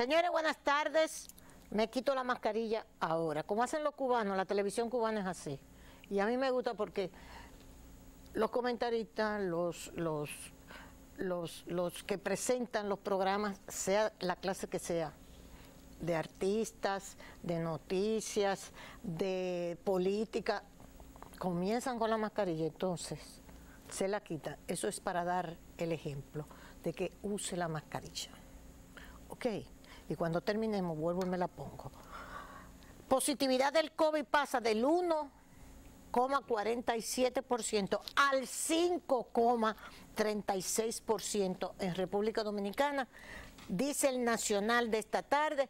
Señores, buenas tardes. Me quito la mascarilla ahora. Como hacen los cubanos, la televisión cubana es así. Y a mí me gusta porque los comentaristas, los que presentan los programas, sea la clase que sea, de artistas, de noticias, de política, comienzan con la mascarilla, entonces se la quitan. Eso es para dar el ejemplo de que use la mascarilla. Ok, y cuando terminemos vuelvo y me la pongo. Positividad del COVID pasa del 1,47% al 5,36% en República Dominicana, dice el Nacional de esta tarde,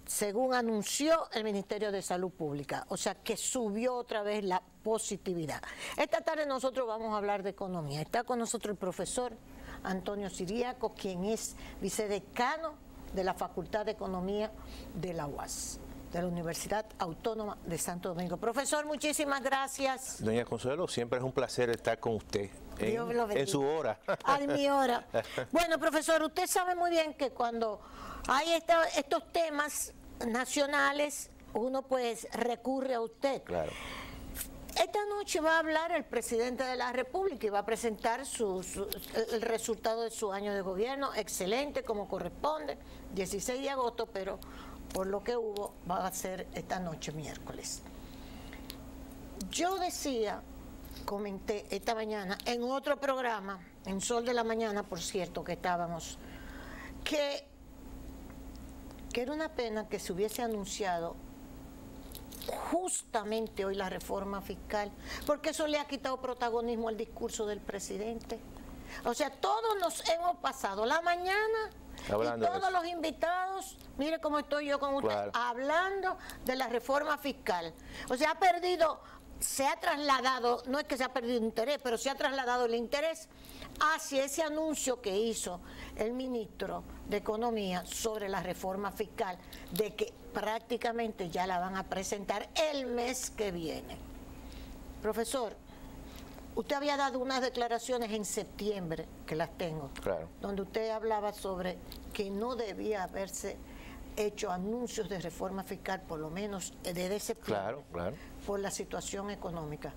según anunció el Ministerio de Salud Pública. O sea que subió otra vez la positividad. Esta tarde nosotros vamos a hablar de economía. Está con nosotros el profesor Antonio Siriaco, quien es vicedecano de la Facultad de Economía de la UAS, de la Universidad Autónoma de Santo Domingo. Profesor, muchísimas gracias. Doña Consuelo, siempre es un placer estar con usted en su hora. Ay, mi hora. Bueno, profesor, usted sabe muy bien que cuando hay estos temas nacionales, uno pues recurre a usted. Claro. Esta noche va a hablar el presidente de la República y va a presentar el resultado de su año de gobierno, excelente como corresponde, 16 de agosto, pero por lo que hubo va a ser esta noche miércoles. Yo comenté esta mañana en otro programa, en Sol de la Mañana, por cierto, que estábamos, que era una pena que se hubiese anunciado justamente hoy la reforma fiscal, porque eso le ha quitado protagonismo al discurso del presidente. O sea, todos nos hemos pasado la mañana hablando y todos los invitados, mire cómo estoy yo con usted, claro, hablando de la reforma fiscal. O sea, se ha trasladado, no es que se ha perdido interés, pero se ha trasladado el interés hacia ese anuncio que hizo el ministro de Economía sobre la reforma fiscal, de que prácticamente ya la van a presentar el mes que viene. Profesor, usted había dado unas declaraciones en septiembre, que las tengo, claro, donde usted hablaba sobre que no debía haberse hecho anuncios de reforma fiscal, por lo menos desde septiembre, claro, claro, por la situación económica.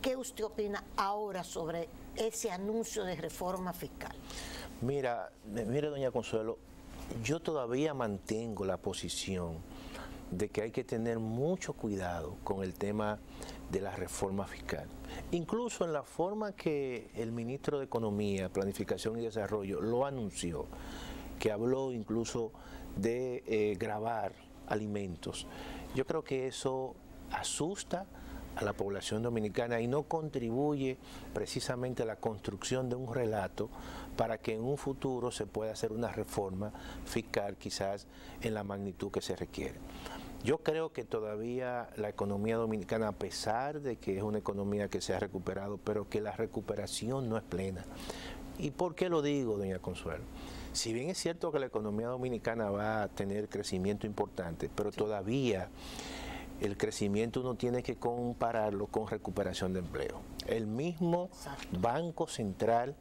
¿Qué usted opina ahora sobre ese anuncio de reforma fiscal? Mire, doña Consuelo, yo todavía mantengo la posición de que hay que tener mucho cuidado con el tema de la reforma fiscal. Incluso en la forma que el ministro de Economía, Planificación y Desarrollo lo anunció, que habló incluso de gravar alimentos. Yo creo que eso asusta a la población dominicana y no contribuye precisamente a la construcción de un relato para que en un futuro se pueda hacer una reforma fiscal quizás en la magnitud que se requiere. Yo creo que todavía la economía dominicana, a pesar de que es una economía que se ha recuperado, pero que la recuperación no es plena. ¿Y por qué lo digo, doña Consuelo? Si bien es cierto que la economía dominicana va a tener crecimiento importante, pero sí, todavía el crecimiento uno tiene que compararlo con recuperación de empleo. El mismo Banco Central,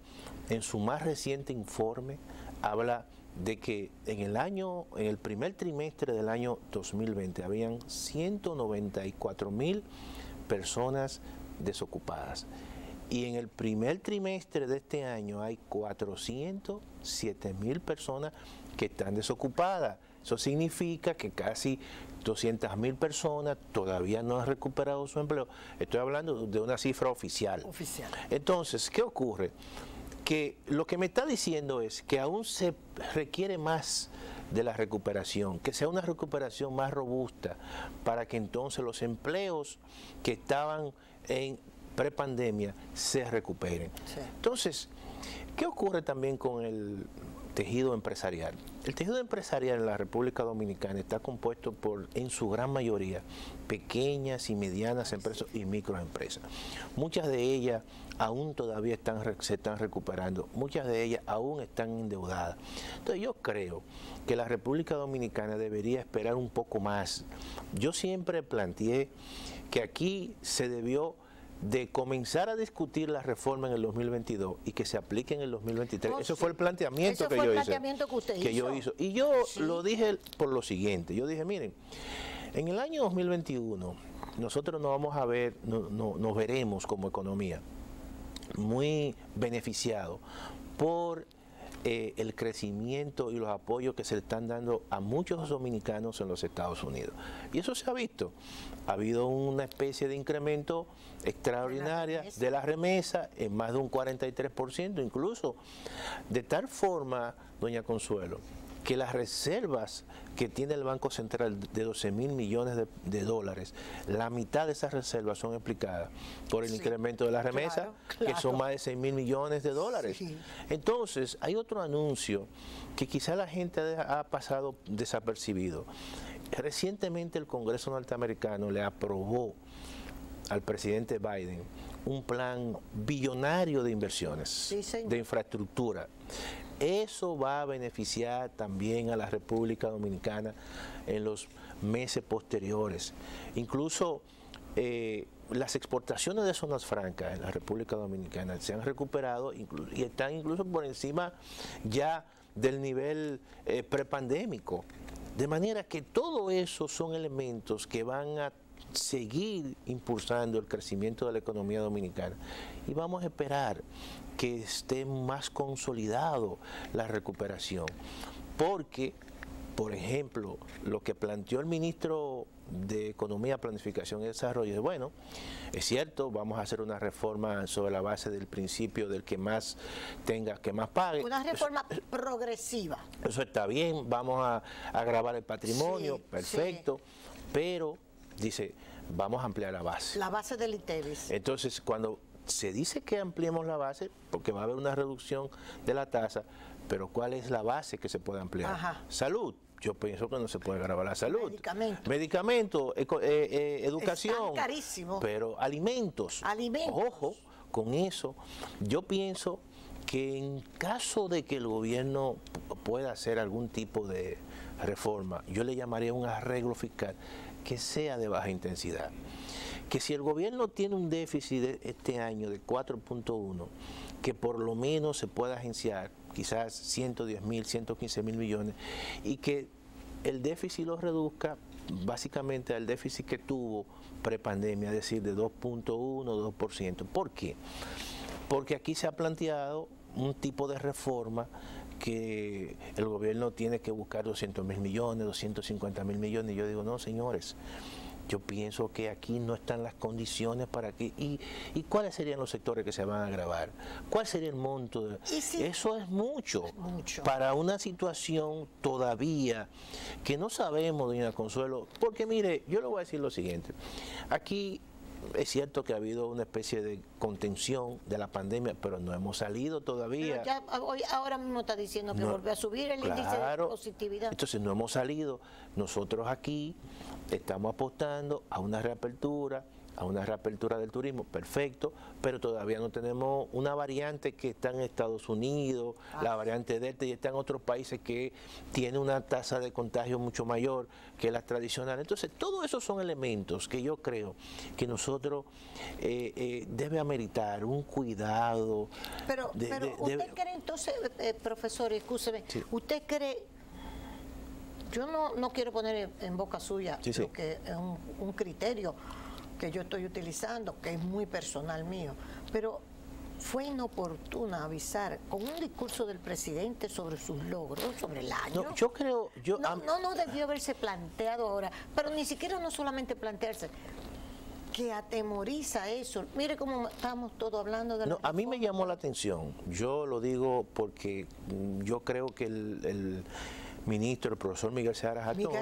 en su más reciente informe, habla de que en el primer trimestre del año 2020 habían 194.000 personas desocupadas. Y en el primer trimestre de este año hay 407.000 personas que están desocupadas. Eso significa que casi 200.000 personas todavía no han recuperado su empleo. Estoy hablando de una cifra oficial. Entonces, ¿qué ocurre? Que lo que me está diciendo es que aún se requiere más de la recuperación, que sea una recuperación más robusta para que entonces los empleos que estaban en prepandemia se recuperen. Sí. Entonces, ¿qué ocurre también con el tejido empresarial? El tejido empresarial en la República Dominicana está compuesto por, en su gran mayoría, pequeñas y medianas empresas y microempresas. Muchas de ellas aún todavía se están recuperando, muchas de ellas aún están endeudadas. Entonces yo creo que la República Dominicana debería esperar un poco más. Yo siempre planteé que aquí se debió de comenzar a discutir la reforma en el 2022 y que se aplique en el 2023. Eso fue el planteamiento que yo hice. Y yo lo dije por lo siguiente. Yo dije, miren, en el año 2021 nosotros nos veremos como economía muy beneficiados por el crecimiento y los apoyos que se le están dando a muchos dominicanos en los Estados Unidos. Y eso se ha visto. Ha habido una especie de incremento extraordinario de la remesa en más de un 43%, incluso de tal forma, doña Consuelo, que las reservas que tiene el Banco Central de 12.000 millones de dólares, la mitad de esas reservas son explicadas por el incremento de la remesa, que son más de 6.000 millones de dólares. Entonces, hay otro anuncio que quizá la gente ha pasado desapercibido. Recientemente el Congreso norteamericano le aprobó al presidente Biden un plan billonario de inversiones, de infraestructura. Eso va a beneficiar también a la República Dominicana en los meses posteriores. Incluso las exportaciones de zonas francas en la República Dominicana se han recuperado y están incluso por encima ya del nivel prepandémico. De manera que todo eso son elementos que van a seguir impulsando el crecimiento de la economía dominicana y vamos a esperar que esté más consolidado la recuperación, porque, por ejemplo, lo que planteó el ministro de Economía, Planificación y Desarrollo es, bueno, es cierto, vamos a hacer una reforma sobre la base del principio del que más tenga, que más pague. Una reforma progresiva. Eso está bien, vamos a gravar el patrimonio, perfecto, pero dice, vamos a ampliar la base. La base del ITEVIS. Entonces, cuando se dice que ampliemos la base, porque va a haber una reducción de la tasa, pero ¿cuál es la base que se puede ampliar? Salud. Yo pienso que no se puede grabar la salud. Medicamentos, educación. Están carísimos. Pero alimentos. Ojo, con eso, yo pienso que en caso de que el gobierno pueda hacer algún tipo de reforma, yo le llamaría un arreglo fiscal que sea de baja intensidad. Que si el gobierno tiene un déficit de este año de 4.1, que por lo menos se pueda agenciar quizás 110.000, 115.000 millones y que el déficit lo reduzca básicamente al déficit que tuvo prepandemia, es decir, de 2.1, 2%. ¿Por qué? Porque aquí se ha planteado un tipo de reforma que el gobierno tiene que buscar 200.000 millones, 250.000 millones. Y yo digo, no, señores, yo pienso que aquí no están las condiciones para que... ¿Y cuáles serían los sectores que se van a agravar? ¿Cuál sería el monto? Eso es mucho para una situación todavía que no sabemos, doña Consuelo. Porque mire, yo le voy a decir lo siguiente. Aquí es cierto que ha habido una especie de contención de la pandemia, pero no hemos salido todavía. Pero ya ahora mismo está diciendo que volvió a subir el índice de positividad. Entonces no hemos salido. Nosotros aquí estamos apostando a una reapertura del turismo, perfecto, pero todavía no tenemos una variante que está en Estados Unidos, la variante Delta, y está en otros países que tiene una tasa de contagio mucho mayor que las tradicionales. Entonces, todos esos son elementos que yo creo que nosotros debe ameritar un cuidado. Pero ¿usted cree entonces, profesor, escúcheme, usted cree... Yo no quiero poner en boca suya lo que es un criterio que yo estoy utilizando, que es muy personal mío, pero fue inoportuna avisar con un discurso del presidente sobre sus logros, sobre el año. No, yo creo... No debió haberse planteado ahora, pero ni siquiera no solamente plantearse, que atemoriza eso. Mire cómo estamos todos hablando de la a mí me llamó la atención, yo lo digo porque yo creo que el ministro, el profesor Miguel Seara Jatón,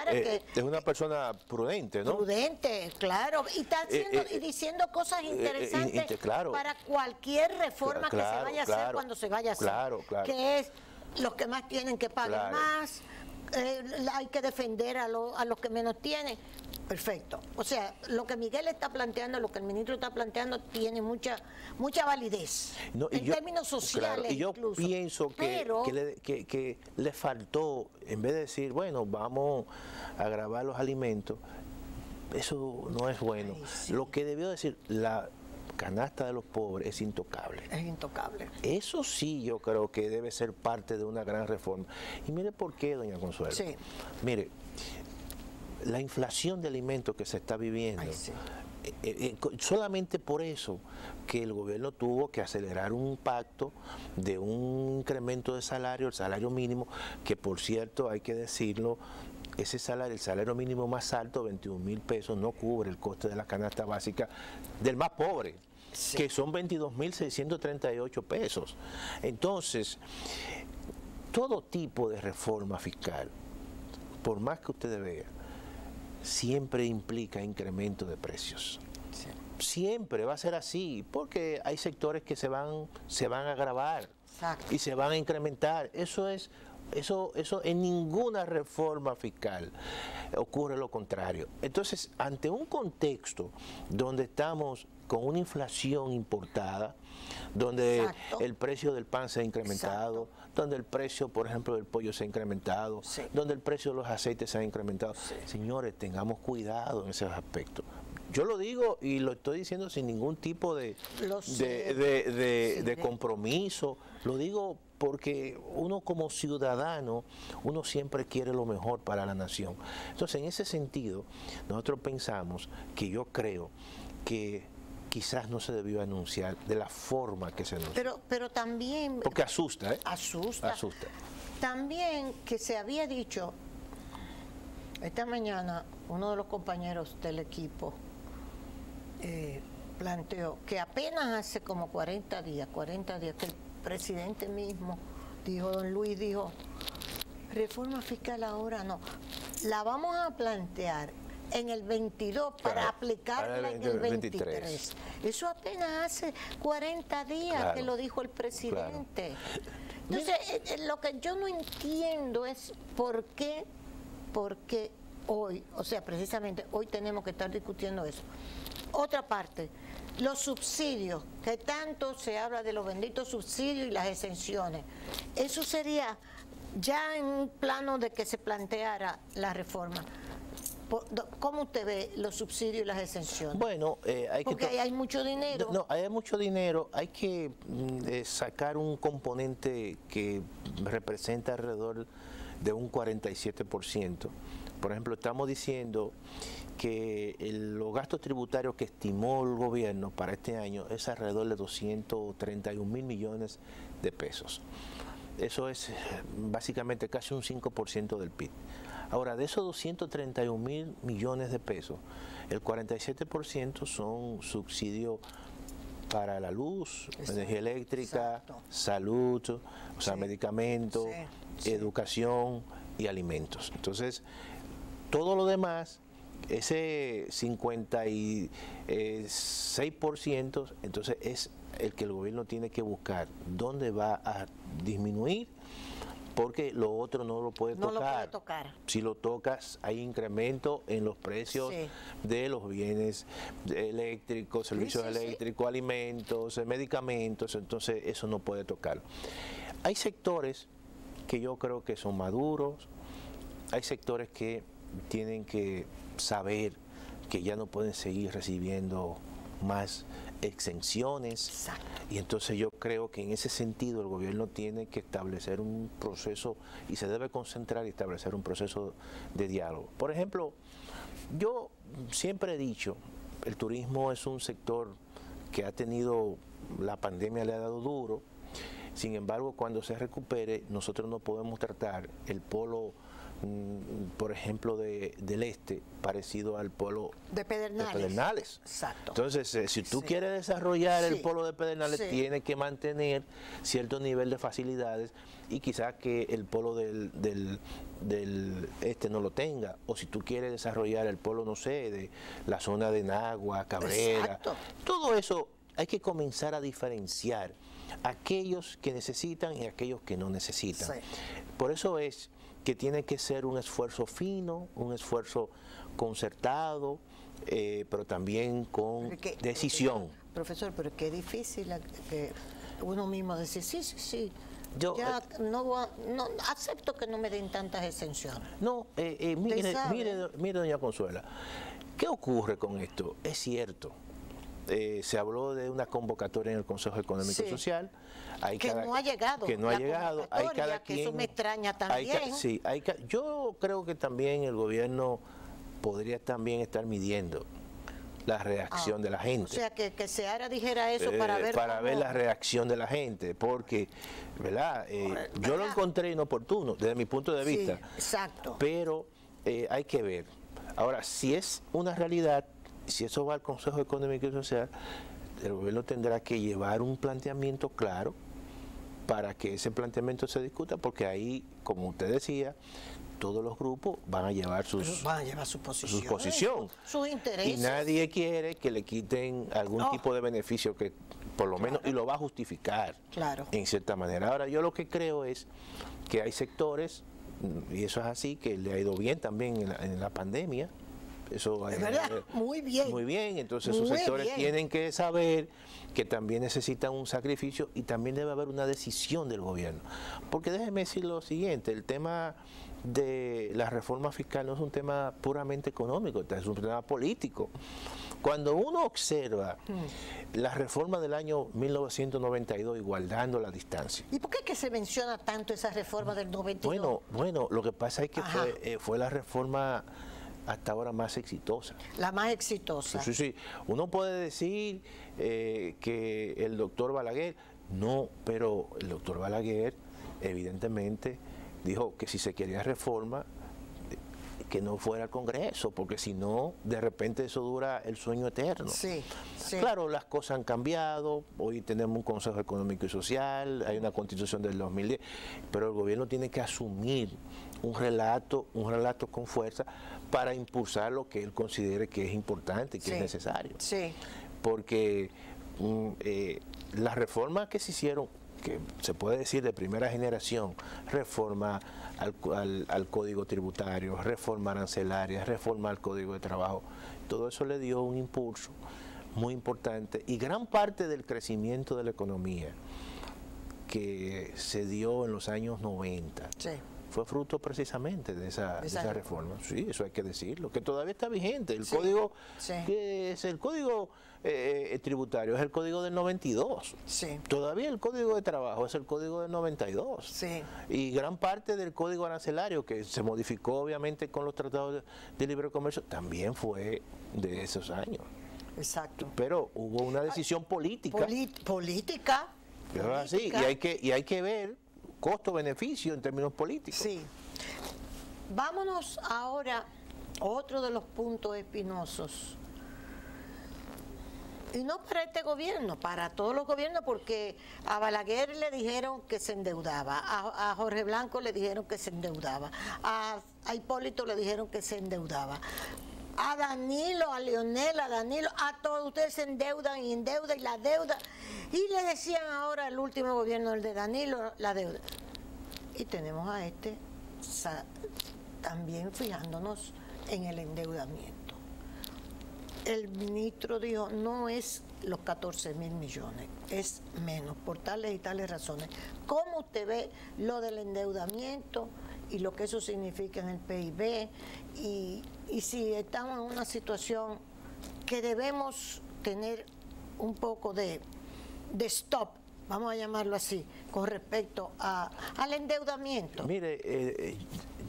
es una persona prudente, ¿no? Prudente, claro, y está haciendo y diciendo cosas interesantes para cualquier reforma que se vaya a hacer cuando se vaya a hacer, que es los que más tienen que pagar más, hay que defender a los que menos tienen. Perfecto. O sea, lo que Miguel está planteando, lo que el ministro está planteando, tiene mucha validez en términos sociales. Y yo pienso que le faltó, en vez de decir, bueno, vamos a grabar los alimentos, eso no es bueno. Lo que debió decir, canasta de los pobres es intocable. Es intocable. Eso sí yo creo que debe ser parte de una gran reforma. Y mire por qué, doña Consuelo. Sí. Mire, la inflación de alimentos que se está viviendo, Ay, sí. Solamente por eso que el gobierno tuvo que acelerar un pacto de un incremento de salario, el salario mínimo, que por cierto hay que decirlo, ese salario, el salario mínimo más alto, 21.000 pesos, no cubre el coste de la canasta básica del más pobre, sí, que son 22.638 pesos. Entonces, todo tipo de reforma fiscal, por más que ustedes vean, siempre implica incremento de precios. Sí. Siempre va a ser así, porque hay sectores que se van a agravar. Exacto. Y se van a incrementar. Eso en ninguna reforma fiscal ocurre lo contrario. Entonces, ante un contexto donde estamos con una inflación importada, donde exacto, el precio del pan se ha incrementado, exacto, donde el precio, por ejemplo, del pollo se ha incrementado, sí, donde el precio de los aceites se ha incrementado. Sí. Señores, tengamos cuidado en esos aspectos. Yo lo digo y lo estoy diciendo sin ningún tipo de compromiso. Lo digo porque uno como ciudadano, uno siempre quiere lo mejor para la nación. Entonces, en ese sentido, nosotros pensamos que yo creo que quizás no se debió anunciar de la forma que se anunció. Pero también... Porque asusta, ¿eh? Asusta. También que se había dicho, esta mañana, uno de los compañeros del equipo planteó que apenas hace como 40 días que el presidente mismo dijo, don Luis dijo, reforma fiscal ahora no, la vamos a plantear en el 22 para aplicarla en el 23. Eso apenas hace 40 días que lo dijo el presidente. Entonces, lo que yo no entiendo es por qué hoy, o sea, precisamente hoy tenemos que estar discutiendo eso. Otra parte, los subsidios, que tanto se habla de los benditos subsidios y las exenciones. Eso sería ya en un plano de que se planteara la reforma. ¿Cómo usted ve los subsidios y las exenciones? Bueno, porque ahí hay mucho dinero. No, hay mucho dinero. Hay que sacar un componente que representa alrededor de un 47%. Por ejemplo, estamos diciendo que los gastos tributarios que estimó el gobierno para este año es alrededor de 231.000 millones de pesos. Eso es básicamente casi un 5% del PIB. Ahora, de esos 231.000 millones de pesos, el 47% son subsidios para la luz, energía eléctrica, salud, o sea, medicamentos, educación y alimentos. Entonces, todo lo demás, ese 56%, entonces es el que el gobierno tiene que buscar dónde va a disminuir, porque lo otro no lo puede tocar. No lo puede tocar. Si lo tocas, hay incremento en los precios de los bienes eléctricos, servicios eléctricos, alimentos, medicamentos, entonces eso no puede tocar. Hay sectores que yo creo que son maduros, hay sectores que tienen que saber que ya no pueden seguir recibiendo más exenciones. Exacto. Y entonces yo creo que en ese sentido el gobierno tiene que establecer un proceso y se debe concentrar y establecer un proceso de diálogo. Por ejemplo, yo siempre he dicho, el turismo es un sector que ha tenido, la pandemia le ha dado duro, sin embargo cuando se recupere nosotros no podemos tratar el polo, por ejemplo, del este, parecido al polo de Pedernales. Exacto. Entonces, si tú quieres desarrollar el polo de Pedernales, tienes que mantener cierto nivel de facilidades y quizás que el polo del este no lo tenga. O si tú quieres desarrollar el polo, no sé, de la zona de Nagua, Cabrera. Exacto. Todo eso hay que comenzar a diferenciar aquellos que necesitan y aquellos que no necesitan. Por eso es que tiene que ser un esfuerzo fino, un esfuerzo concertado, pero también con decisión. Profesor, pero qué difícil que uno mismo decir, sí, yo ya no acepto que no me den tantas exenciones. No, mire, doña Consuela, ¿qué ocurre con esto? Es cierto, se habló de una convocatoria en el Consejo Económico y Social. No ha llegado. Que no ha llegado. Hay cada que quien, eso me extraña también. Yo creo que también el gobierno podría también estar midiendo la reacción de la gente. O sea, que Seara dijera eso para ver ver la reacción de la gente, porque, ¿verdad? Yo lo encontré inoportuno desde mi punto de vista. Exacto. Pero hay que ver. Ahora, si es una realidad, si eso va al Consejo Económico y Social, el gobierno tendrá que llevar un planteamiento claro para que ese planteamiento se discuta, porque ahí, como usted decía, todos los grupos van a llevar su posición, sus intereses. Y nadie quiere que le quiten algún tipo de beneficio que, por lo menos, y lo va a justificar en cierta manera. Ahora, yo lo que creo es que hay sectores, y eso es así, que le ha ido bien también en la pandemia. Eso es verdad, muy bien. Muy bien, entonces esos sectores tienen que saber que también necesitan un sacrificio y también debe haber una decisión del gobierno. Porque déjeme decir lo siguiente, el tema de la reforma fiscal no es un tema puramente económico, es un tema político. Cuando uno observa la reforma del año 1992, guardando la distancia. ¿Y por qué es que se menciona tanto esa reforma del 92? Bueno, lo que pasa es que fue la reforma hasta ahora más exitosa. La más exitosa. Sí. Uno puede decir que el doctor Balaguer, no, pero el doctor Balaguer evidentemente dijo que si se quería reforma, que no fuera al Congreso, porque si no, de repente eso dura el sueño eterno. Sí. Claro, las cosas han cambiado, hoy tenemos un Consejo Económico y Social, hay una Constitución del 2010, pero el gobierno tiene que asumir un relato con fuerza para impulsar lo que él considere que es importante y que es necesario. Porque las reformas que se hicieron, que se puede decir de primera generación, reforma al Código Tributario, reforma arancelaria, reforma al Código de Trabajo, todo eso le dio un impulso muy importante y gran parte del crecimiento de la economía que se dio en los años 90 fue fruto precisamente de esa reforma. Sí, eso hay que decirlo, que todavía está vigente. El código, que es el Código Tributario, es el Código del 92. Todavía el Código de Trabajo es el Código del 92. Y gran parte del Código Arancelario, que se modificó obviamente con los tratados de libre comercio, también fue de esos años. Exacto. Pero hubo una decisión política. Política. Pero así, y hay que ver costo-beneficio en términos políticos. Vámonos ahora a otro de los puntos espinosos. Y no para este gobierno, para todos los gobiernos, porque a Balaguer le dijeron que se endeudaba, a Jorge Blanco le dijeron que se endeudaba, a Hipólito le dijeron que se endeudaba, a Danilo, a Leonel, a Danilo, a todos ustedes se endeudan y la deuda. Y le decían ahora el último gobierno, el de Danilo, la deuda. Y tenemos a también fijándonos en el endeudamiento. El ministro dijo, no es los 14.000 millones, es menos, por tales y tales razones. ¿Cómo usted ve lo del endeudamiento y lo que eso significa en el PIB? Y si estamos en una situación que debemos tener un poco de stop, vamos a llamarlo así, con respecto al endeudamiento. Mire,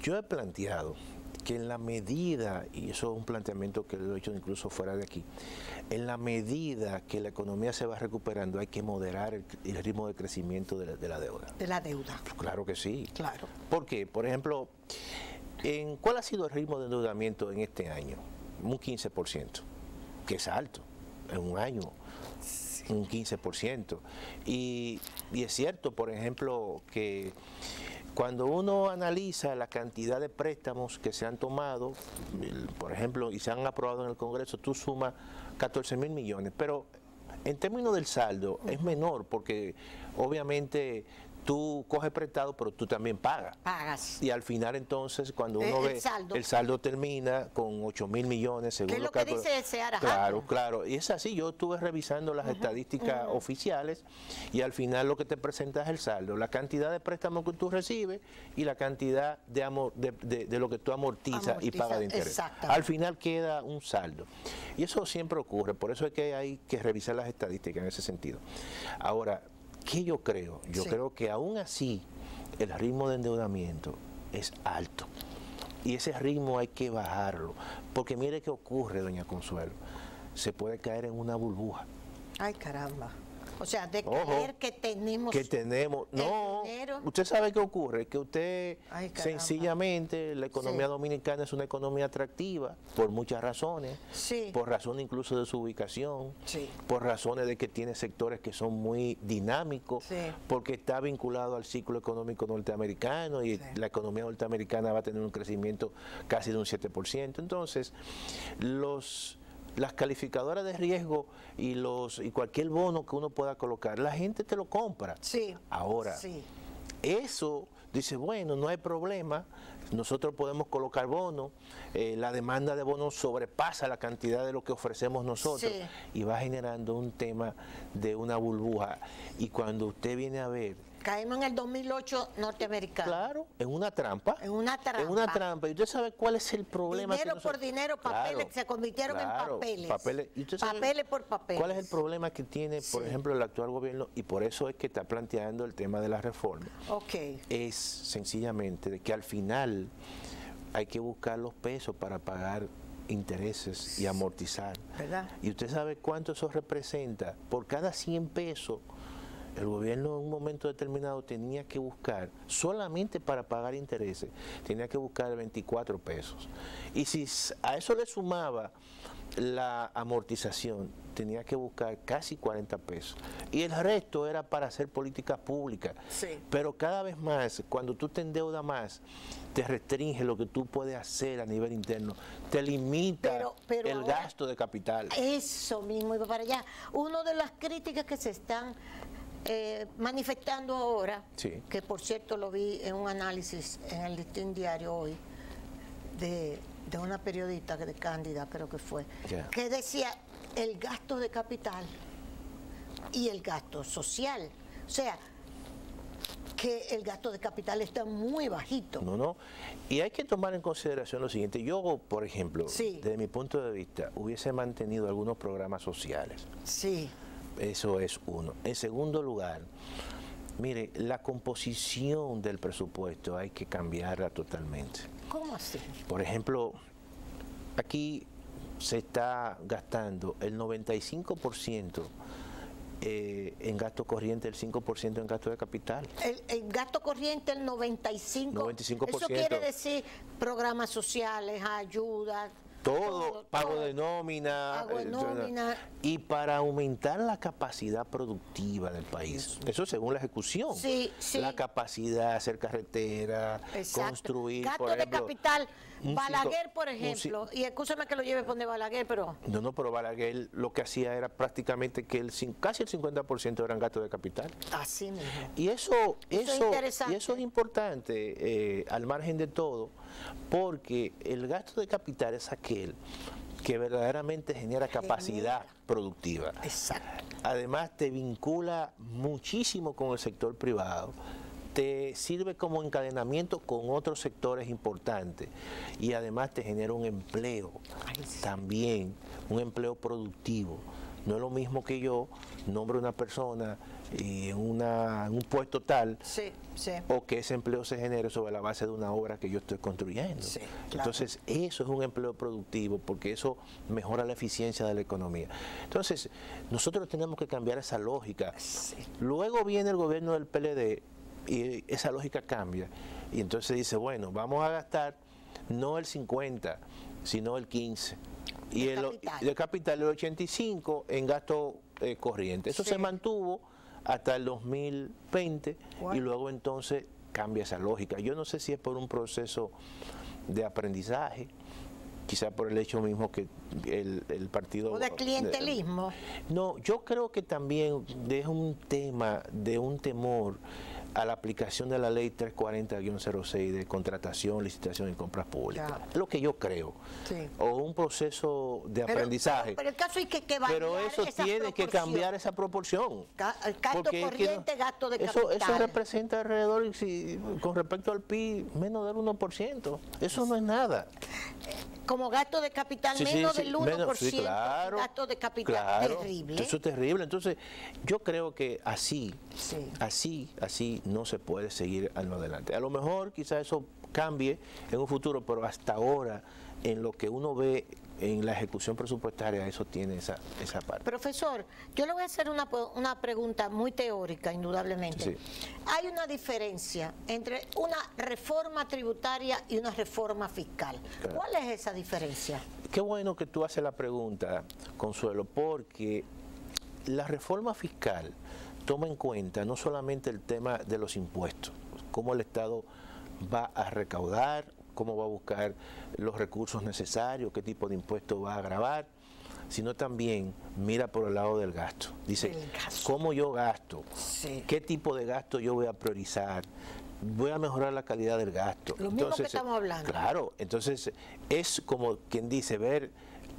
yo he planteado que en la medida, y eso es un planteamiento que lo he hecho incluso fuera de aquí, en la medida que la economía se va recuperando hay que moderar el ritmo de crecimiento de la deuda. De la deuda. Pues claro que sí. Claro. ¿Por qué? Por ejemplo, ¿cuál ha sido el ritmo de endeudamiento en este año? Un 15%, que es alto en un año. Un 15%. Y es cierto, por ejemplo, que cuando uno analiza la cantidad de préstamos que se han tomado, por ejemplo, y se han aprobado en el Congreso, tú sumas 14.000 millones, pero en términos del saldo es menor porque obviamente tú coges prestado, pero tú también pagas. Pagas. Y al final entonces, cuando uno ve, el saldo termina con 8.000 millones, según ¿Qué es lo que dice Seara? Claro. Y es así, yo estuve revisando las estadísticas oficiales y al final lo que te presenta es el saldo, la cantidad de préstamos que tú recibes y la cantidad de lo que tú amortizas y pagas de interés. Al final queda un saldo. Y eso siempre ocurre, por eso es que hay que revisar las estadísticas en ese sentido. Ahora, ¿qué yo creo? Yo creo que aún así el ritmo de endeudamiento es alto y ese ritmo hay que bajarlo, porque mire qué ocurre, doña Consuelo, se puede caer en una burbuja. Ay, caramba. O sea, de creer que tenemos no, dinero. Usted sabe qué ocurre, que usted sencillamente, la economía dominicana es una economía atractiva por muchas razones, por razones incluso de su ubicación, por razones de que tiene sectores que son muy dinámicos, porque está vinculado al ciclo económico norteamericano y la economía norteamericana va a tener un crecimiento casi de un 7%. Entonces, las calificadoras de riesgo y cualquier bono que uno pueda colocar, la gente te lo compra. Ahora, eso dice, bueno, no hay problema, nosotros podemos colocar bonos, la demanda de bonos sobrepasa la cantidad de lo que ofrecemos nosotros y va generando un tema de una burbuja. Y cuando usted viene a ver, caemos en el 2008 norteamericano. Claro, en una trampa. En una trampa. En una trampa. Y usted sabe cuál es el problema. Dinero por dinero, papeles se convirtieron en papeles. Papeles por papeles. ¿Cuál es el problema que tiene, por ejemplo, el actual gobierno? Y por eso es que está planteando el tema de la reforma. Es sencillamente de que al final hay que buscar los pesos para pagar intereses y amortizar. ¿Verdad? Y usted sabe cuánto eso representa. Por cada 100 pesos, el gobierno en un momento determinado tenía que buscar, solamente para pagar intereses, tenía que buscar 24 pesos. Y si a eso le sumaba la amortización, tenía que buscar casi 40 pesos. Y el resto era para hacer políticas públicas. Pero cada vez más, cuando tú te endeudas más, te restringe lo que tú puedes hacer a nivel interno, te limita el gasto de capital. Eso mismo, iba para allá. Una de las críticas que se están manifestando ahora, que por cierto lo vi en un análisis en el Listín Diario hoy, de una periodista de Cándida, creo que fue, que decía el gasto de capital y el gasto social. O sea, que el gasto de capital está muy bajito. Y hay que tomar en consideración lo siguiente. Yo, por ejemplo, desde mi punto de vista, hubiese mantenido algunos programas sociales. Eso es uno. En segundo lugar, mire, la composición del presupuesto hay que cambiarla totalmente. ¿Cómo así? Por ejemplo, aquí se está gastando el 95% en gasto corriente, el 5% en gasto de capital. El gasto corriente, el 95%. Eso quiere decir programas sociales, ayudas. Todo, pago de nómina, y para aumentar la capacidad productiva del país. Eso según la ejecución. La capacidad de hacer carretera, construir, gasto por ejemplo, de capital. Balaguer, por ejemplo, y escúchame que lo lleve por de Balaguer, pero... pero Balaguer lo que hacía era prácticamente que casi el 50% eran gastos de capital. Así mismo. Y eso es importante, al margen de todo, porque el gasto de capital es aquel que verdaderamente genera capacidad productiva. Además, te vincula muchísimo con el sector privado, te sirve como encadenamiento con otros sectores importantes y además te genera un empleo, también un empleo productivo. No es lo mismo que yo nombre una persona en un puesto tal, o que ese empleo se genere sobre la base de una obra que yo estoy construyendo. Entonces, eso es un empleo productivo, porque eso mejora la eficiencia de la economía. Entonces, nosotros tenemos que cambiar esa lógica. Luego viene el gobierno del PLD y esa lógica cambia. Y entonces dice, bueno, vamos a gastar no el 50, sino el 15. Y el capital, el 85 en gasto corriente. Eso se mantuvo hasta el 2020 y luego entonces cambia esa lógica. Yo no sé si es por un proceso de aprendizaje, quizá por el hecho mismo que el partido... ¿O de clientelismo? No, yo creo que también es un tema de un temor a la aplicación de la ley 340-06 de contratación, licitación y compras públicas. Claro. Es lo que yo creo. Sí. O un proceso de aprendizaje. Pero el caso es que pero eso tiene que cambiar esa proporción. Gasto corriente, gasto de capital. Eso representa alrededor, con respecto al PIB, menos del 1%. Eso no es nada. Como gasto de capital, menos del 1%, claro, gasto de capital, terrible. Eso es terrible. Entonces, yo creo que así no se puede seguir adelante. A lo mejor quizás eso cambie en un futuro, pero hasta ahora, en lo que uno ve en la ejecución presupuestaria, eso tiene esa parte. Profesor, yo le voy a hacer una pregunta muy teórica, indudablemente. Sí. Hay una diferencia entre una reforma tributaria y una reforma fiscal. Claro. ¿Cuál es esa diferencia? Qué bueno que tú haces la pregunta, Consuelo, porque la reforma fiscal toma en cuenta no solamente el tema de los impuestos, cómo el Estado va a recaudar, cómo va a buscar los recursos necesarios, qué tipo de impuestos va a gravar, sino también mira por el lado del gasto. Dice, ¿cómo yo gasto? Sí. ¿Qué tipo de gasto yo voy a priorizar? Voy a mejorar la calidad del gasto. Lo mismo que estamos hablando. Claro, entonces es como quien dice, ver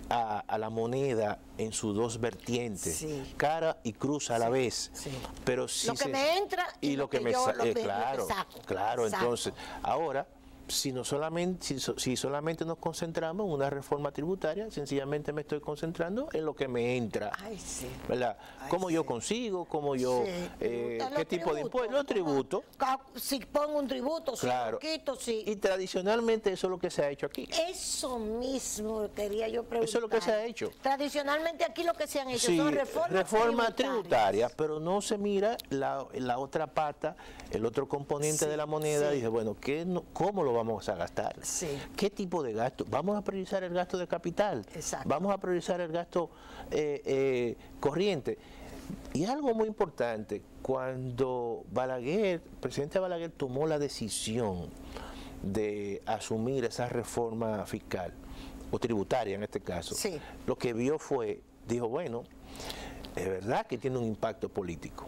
a la moneda en sus dos vertientes, sí, cara y cruz a la vez. Sí. Pero sí lo que me entra y lo que me saco. Claro, entonces, ahora, si solamente nos concentramos en una reforma tributaria, sencillamente me estoy concentrando en lo que me entra. Ay, sí. ¿Verdad? ¿Cómo yo consigo? ¿Cómo yo? ¿Qué tipo de impuestos? Los tributos. Si pongo un tributo, claro, si quito, si... Y tradicionalmente eso es lo que se ha hecho aquí. Eso mismo quería yo preguntar. Eso es lo que se ha hecho. Tradicionalmente aquí lo que se han hecho son reformas tributarias, pero no se mira la otra pata, el otro componente de la moneda. Dice, bueno, ¿cómo lo vamos a gastar? Sí. ¿Qué tipo de gasto? Vamos a priorizar el gasto de capital. Exacto. Vamos a priorizar el gasto corriente. Y algo muy importante, cuando el presidente Balaguer tomó la decisión de asumir esa reforma fiscal, o tributaria en este caso, sí, lo que dijo, bueno, es verdad que tiene un impacto político,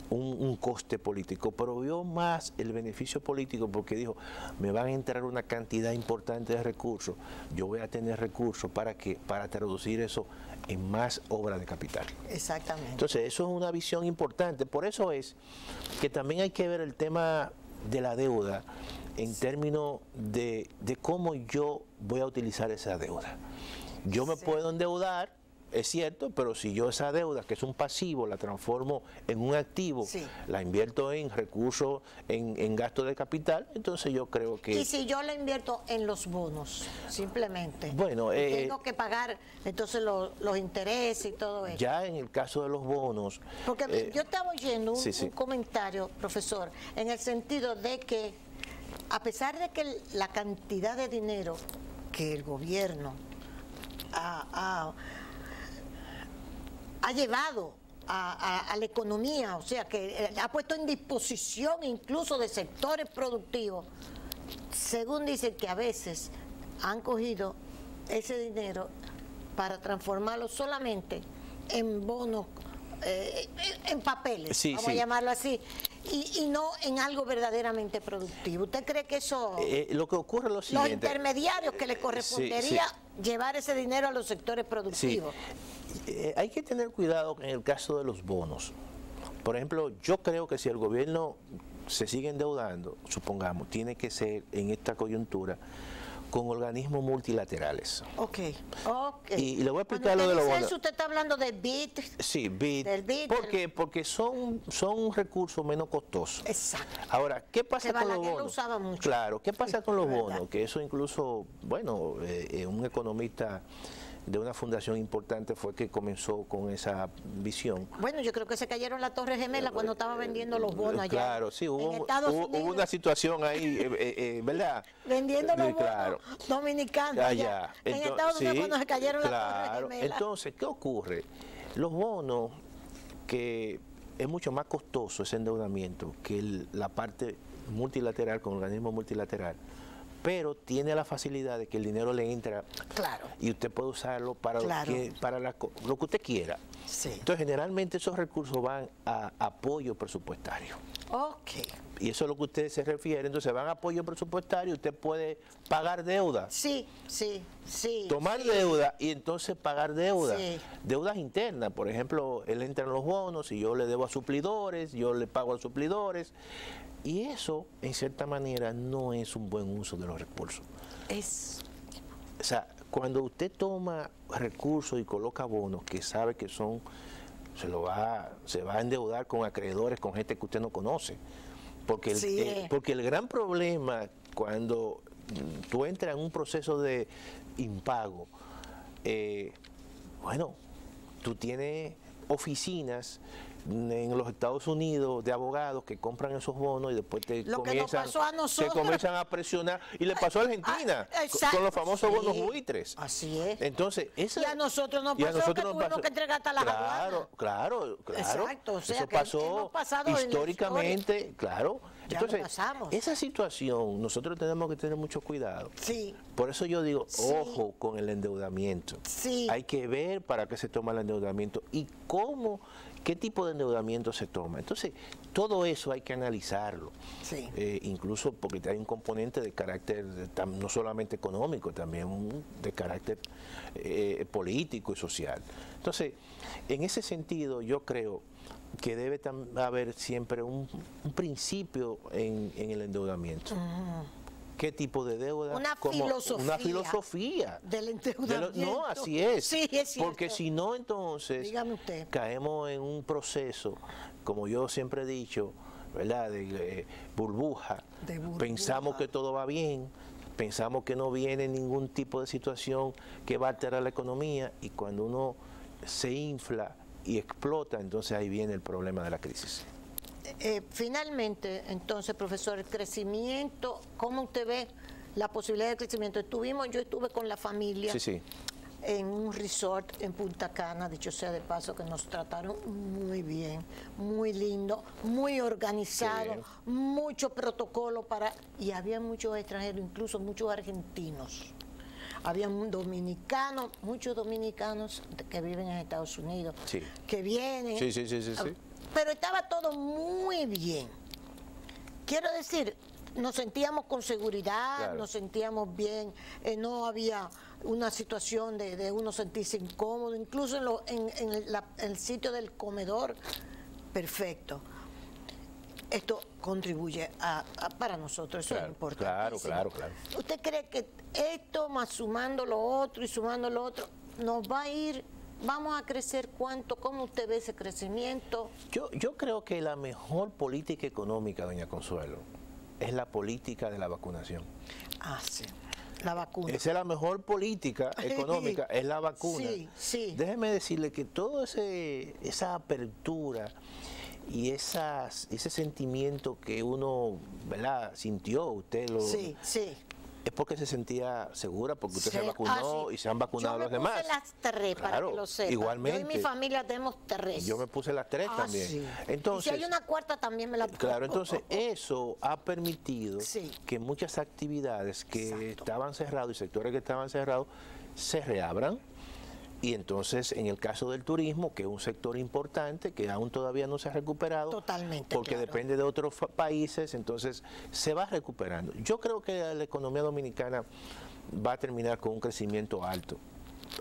un coste político, pero vio más el beneficio político porque dijo, me van a entrar una cantidad importante de recursos, yo voy a tener recursos para traducir eso en más obra de capital. Exactamente. Entonces, eso es una visión importante. Por eso es que también hay que ver el tema de la deuda en términos de cómo yo voy a utilizar esa deuda. Yo me puedo endeudar, es cierto, pero si yo esa deuda, que es un pasivo, la transformo en un activo, la invierto en recursos, en gasto de capital, entonces yo creo que... Y si yo la invierto en los bonos, simplemente, bueno, tengo que pagar entonces los intereses y todo eso. Ya en el caso de los bonos... Porque yo estaba oyendo un comentario, profesor, en el sentido de que, a pesar de que la cantidad de dinero que el gobierno ha llevado a la economía, o sea, que ha puesto en disposición incluso de sectores productivos, según dicen que a veces han cogido ese dinero para transformarlo solamente en bonos, en papeles, vamos a llamarlo así, y no en algo verdaderamente productivo. ¿Usted cree que eso, lo que ocurre es lo siguiente, los intermediarios que le correspondería llevar ese dinero a los sectores productivos? Hay que tener cuidado en el caso de los bonos. Por ejemplo, yo creo que si el gobierno se sigue endeudando, supongamos, tiene que ser en esta coyuntura con organismos multilaterales. Y le voy a explicar lo de los bonos. ¿Usted está hablando de BID? Sí, BID. Porque son recursos menos costosos. Exacto. Ahora, ¿qué pasa con los bonos? Lo usaba mucho. Claro, ¿qué pasa con los bonos? Que eso incluso, bueno, un economista de una fundación importante fue que comenzó con esa visión. Bueno, yo creo que se cayeron las Torres Gemelas cuando estaba vendiendo los bonos allá. Claro, sí, hubo una situación ahí, ¿verdad? Vendiendo los bonos dominicanos allá. En Estados Unidos cuando se cayeron las Torres Gemelas. Entonces, ¿qué ocurre? Los bonos, que es mucho más costoso ese endeudamiento que la parte multilateral con organismo multilateral, pero tiene la facilidad de que el dinero le entra y usted puede usarlo para lo que usted quiera. Sí. Entonces, generalmente esos recursos van a apoyo presupuestario. y eso es lo que usted se refiere, entonces van a apoyo presupuestario, usted puede pagar deuda. Sí. Tomar deuda y entonces pagar deuda. Sí. Deudas internas, por ejemplo, él entra en los bonos y yo le debo a suplidores, yo le pago a suplidores. Y eso, en cierta manera, no es un buen uso de los recursos. O sea, cuando usted toma recursos y coloca bonos que sabe que son, se va a endeudar con acreedores, con gente que usted no conoce. Porque el gran problema cuando tú entras en un proceso de impago, bueno, tú tienes oficinas en los Estados Unidos de abogados que compran esos bonos y después te comienzan a presionar, y le pasó a Argentina con los famosos bonos buitres. Así es. Entonces, y a nosotros nos pasó que tuvimos que entregar hasta las aduanas. Claro. Exacto, o sea, eso pasó históricamente, claro. Entonces, esa situación nosotros tenemos que tener mucho cuidado. Sí. Por eso yo digo, ojo con el endeudamiento. Sí. Hay que ver para qué se toma el endeudamiento y qué tipo de endeudamiento se toma. Entonces, todo eso hay que analizarlo. Sí. Incluso porque hay un componente de carácter no solamente económico, también de carácter político y social. Entonces, en ese sentido, yo creo que debe haber siempre un principio en el endeudamiento. ¿Qué tipo de deuda? Una filosofía del endeudamiento. No, así es. Sí, es cierto. Porque si no, entonces dígame usted, caemos en un proceso, como yo siempre he dicho, ¿verdad? De burbuja. Pensamos que todo va bien, pensamos que no viene ningún tipo de situación que va a alterar la economía, y cuando uno se infla y explota, entonces ahí viene el problema de la crisis. Finalmente, entonces, profesor, el crecimiento, ¿cómo usted ve la posibilidad de crecimiento? Yo estuve con la familia en un resort en Punta Cana, dicho sea de paso, que nos trataron muy bien, muy lindo, muy organizado, mucho protocolo y había muchos extranjeros, incluso muchos argentinos. Había dominicanos, muchos dominicanos que viven en Estados Unidos, que vienen. Sí. Pero estaba todo muy bien. Quiero decir, nos sentíamos con seguridad, nos sentíamos bien, no había una situación de uno sentirse incómodo, incluso en el sitio del comedor, perfecto. Esto contribuye para nosotros, eso es importante. Claro. ¿Usted cree que esto, más sumando lo otro y sumando lo otro, nos va a ir, vamos a crecer cuánto? ¿Cómo usted ve ese crecimiento? Yo creo que la mejor política económica, doña Consuelo, es la política de la vacunación. Sí. La vacuna. Esa es la mejor política económica, es la vacuna. Sí. Déjeme decirle que toda esa apertura y ese sentimiento que uno, ¿verdad?, sintió, usted lo... Sí. Es porque se sentía segura, porque usted se vacunó y se han vacunado los demás. Yo me puse las 3, para que lo sepa. Igualmente. Yo y mi familia tenemos 3. Yo me puse las 3 también. Sí. Entonces, y si hay una cuarta también me la pongo. Claro, entonces eso ha permitido que muchas actividades que estaban cerradas y sectores que estaban cerrados se reabran. Y entonces, en el caso del turismo, que es un sector importante, que aún todavía no se ha recuperado, totalmente, porque depende de otros países, entonces se va recuperando. Yo creo que la economía dominicana va a terminar con un crecimiento alto.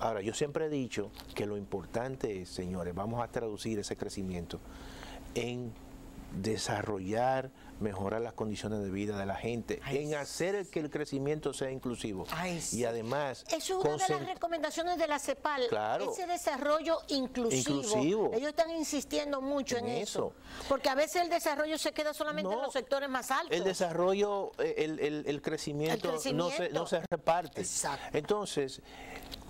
Ahora, yo siempre he dicho que lo importante es, señores, vamos a traducir ese crecimiento en desarrollar, mejorar las condiciones de vida de la gente, en hacer que el crecimiento sea inclusivo. Y además... Eso es una de las recomendaciones de la CEPAL, ese desarrollo inclusivo. Ellos están insistiendo mucho en eso. Porque a veces el desarrollo se queda solamente en los sectores más altos. El desarrollo, el crecimiento no se reparte. Entonces,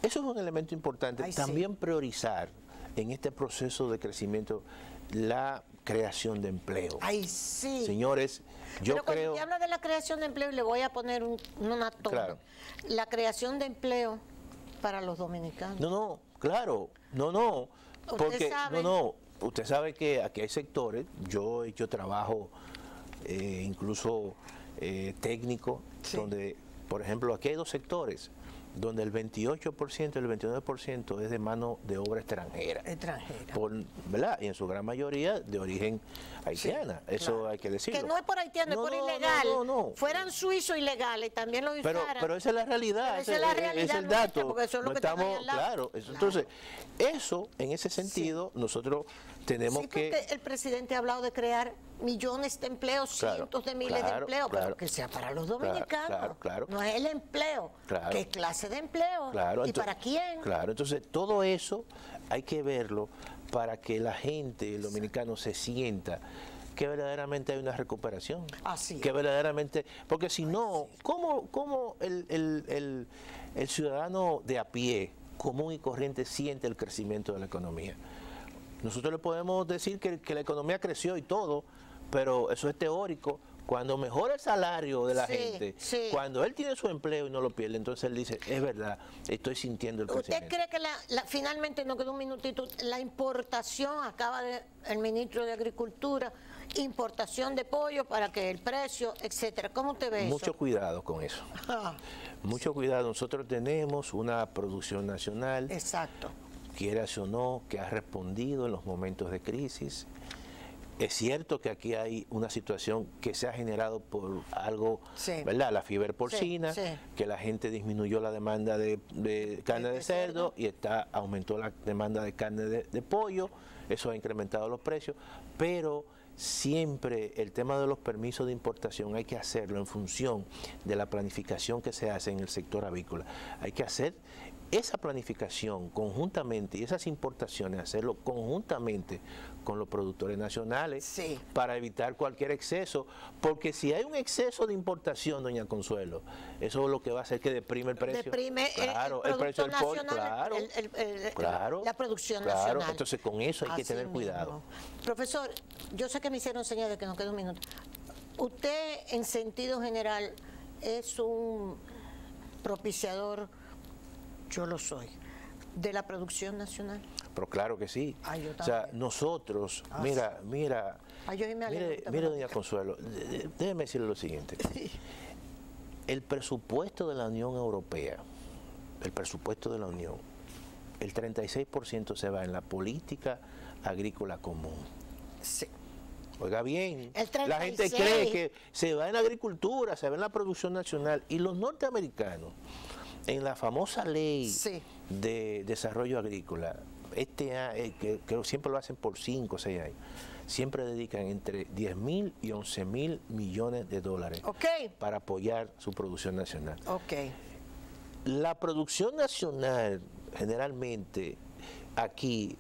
eso es un elemento importante. También priorizar en este proceso de crecimiento la creación de empleo. Señores, yo creo... Pero cuando usted habla de la creación de empleo, y le voy a poner una toma. La creación de empleo para los dominicanos. No, porque usted sabe que aquí hay sectores, yo he hecho trabajo incluso técnico, donde, por ejemplo, aquí hay 2 sectores. donde el 28%, el 29% es de mano de obra extranjera. ¿Verdad? Y en su gran mayoría de origen haitiana. Sí, eso claro. Hay que decirlo. Que no es por haitiano, es por ilegal. Fueran suizos ilegales, también lo usaran. Pero esa es la realidad, esa es la realidad, es el dato. Porque eso es lo que estamos, claro. Entonces, eso, en ese sentido, nosotros tenemos que... porque el presidente ha hablado de crear millones de empleos, cientos de miles de empleos, pero que sea para los dominicanos. No es el empleo. ¿Qué clase de empleo? ¿Y para quién? Claro, entonces todo eso hay que verlo para que la gente, el dominicano, se sienta que verdaderamente hay una recuperación. Que verdaderamente, porque si no, ¿cómo el ciudadano de a pie, común y corriente, siente el crecimiento de la economía? Nosotros le podemos decir que la economía creció y todo, pero eso es teórico. Cuando mejora el salario de la gente, cuando él tiene su empleo y no lo pierde, entonces él dice, es verdad, estoy sintiendo el crecimiento. ¿Usted cree que finalmente, nos quedó un minutito, la importación, acaba el ministro de Agricultura, importación de pollo para que el precio, etcétera? ¿Cómo usted ve eso? Mucho cuidado con eso. Mucho cuidado. Nosotros tenemos una producción nacional. Exacto. Quieras o no, que ha respondido en los momentos de crisis. Es cierto que aquí hay una situación que se ha generado por algo, ¿verdad? La fiebre porcina, que la gente disminuyó la demanda de carne de cerdo y aumentó la demanda de carne de pollo, eso ha incrementado los precios, pero siempre el tema de los permisos de importación hay que hacerlo en función de la planificación que se hace en el sector avícola. Hay que hacer esa planificación conjuntamente y esas importaciones, hacerlo conjuntamente con los productores nacionales para evitar cualquier exceso, porque si hay un exceso de importación, doña Consuelo, eso es lo que va a hacer que deprime el precio. Deprime el precio del pollo, la producción nacional. Entonces con eso hay que tener cuidado. Profesor, yo sé que me hicieron señal de que nos queda un minuto. Usted, en sentido general, es un propiciador, yo lo soy, de la producción nacional. Pero claro que sí. O sea, nosotros, mire, doña Consuelo, déjeme decirle lo siguiente. El presupuesto de la Unión Europea, el 36% se va en la política agrícola común. Oiga bien, la gente cree que se va en la agricultura, se va en la producción nacional, y los norteamericanos, en la famosa ley de desarrollo agrícola, que siempre lo hacen por 5 o 6 años, siempre dedican entre 10.000 y 11.000 millones de dólares para apoyar su producción nacional. La producción nacional, generalmente, aquí,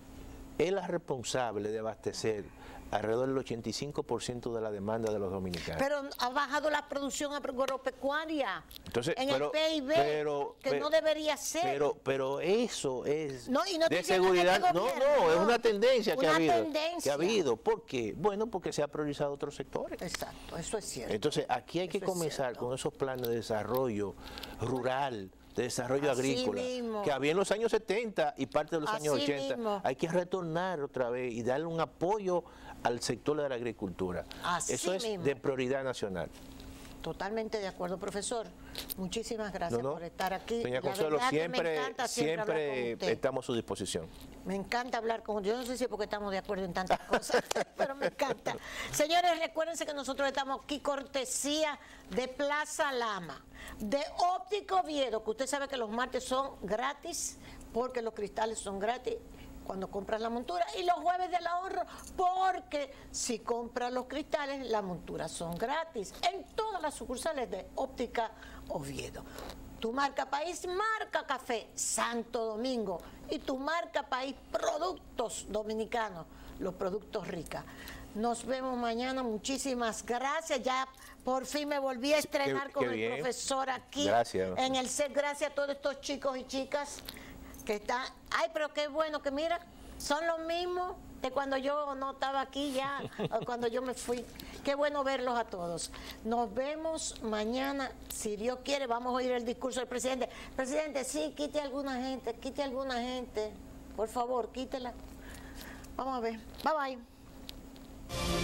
es la responsable de abastecer alrededor del 85% de la demanda de los dominicanos. Pero ha bajado la producción agropecuaria. Entonces, en el PIB, que no debería ser. Pero eso es de seguridad. No, es una tendencia que ha habido. ¿Por qué? Bueno, porque se ha priorizado otros sectores. Exacto, eso es cierto. Entonces, aquí hay que comenzar con esos planes de desarrollo rural, de desarrollo agrícola, que había en los años 70 y parte de los años 80. Hay que retornar otra vez y darle un apoyo al sector de la agricultura. Eso es de prioridad nacional. Totalmente de acuerdo, profesor. Muchísimas gracias por estar aquí. Doña Consuelo, siempre estamos a su disposición. Me encanta hablar con usted. Yo no sé si es porque estamos de acuerdo en tantas cosas, pero me encanta. Señores, recuérdense que nosotros estamos aquí cortesía de Plaza Lama, de Óptica Oviedo, que usted sabe que los martes son gratis, porque los cristales son gratis cuando compras la montura, y los jueves del ahorro, porque si compras los cristales, las monturas son gratis en todas las sucursales de Óptica Oviedo. Tu marca país, marca café Santo Domingo, y tu marca país, productos dominicanos, los productos Rica. Nos vemos mañana, muchísimas gracias. Ya por fin me volví a estrenar con el profesor aquí en el set. Gracias a todos estos chicos y chicas que están. Ay, pero qué bueno que mira, son los mismos de cuando yo no estaba aquí ya, o cuando yo me fui. Qué bueno verlos a todos. Nos vemos mañana, si Dios quiere. Vamos a oír el discurso del presidente. Presidente, sí, quite alguna gente, por favor, quítela. Vamos a ver. Bye bye.